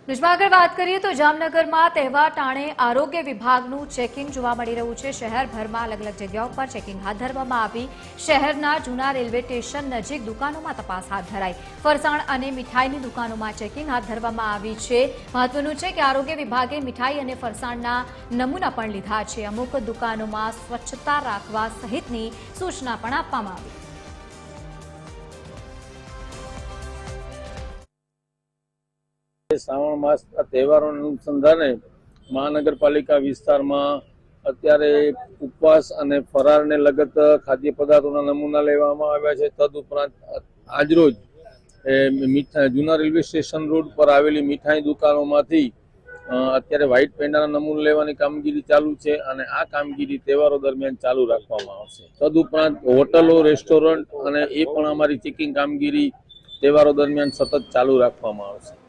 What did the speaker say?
ન્યૂઝમાં આગળ વાત કરીએ તો જામનગરમાં તહેવાર ટાણે આરોગ્ય વિભાગનું ચેકિંગ જોવા મળી રહ્યું છે। શહેરભરમાં અલગ અલગ જગ્યાઓ પર ચેકિંગ હાથ ધરવામાં આવી। શહેરના જૂના રેલવે સ્ટેશન નજીક દુકાનોમાં તપાસ હાથ ધરાઈ। ફરસાણ અને મીઠાઈની દુકાનોમાં ચેકિંગ હાથ ધરવામાં આવી છે। મહત્વનું છે કે આરોગ્ય વિભાગે મીઠાઈ અને ફરસાણના નમૂના પણ લીધા છે। અમુક દુકાનોમાં સ્વચ્છતા રાખવા સહિતની સૂચના પણ આપવામાં આવી। श्रावण मास तहेवारों अनुसंधाने महानगरपालिका विस्तार में अत्यारे उपवास और फरार ने लगत खाद्य पदार्थों नमूना लेवामां आव्या छे। तदुपरांत आजरोज जूना रेलवे स्टेशन रोड पर आवेली मीठाई दुकानों मांथी अत्यारे व्हाइट पेंडाना नमूना लेवानी कामगीरी चालू छे अने आ कामगीरी तहेवारों दरमियान चालू राखवामां आवशे। तदुपरांत होटलो रेस्टोरंट अने ए पण अमारी चेकिंग कामगीरी तहेवारों दरमियान सतत चालू राखवामां आवशे।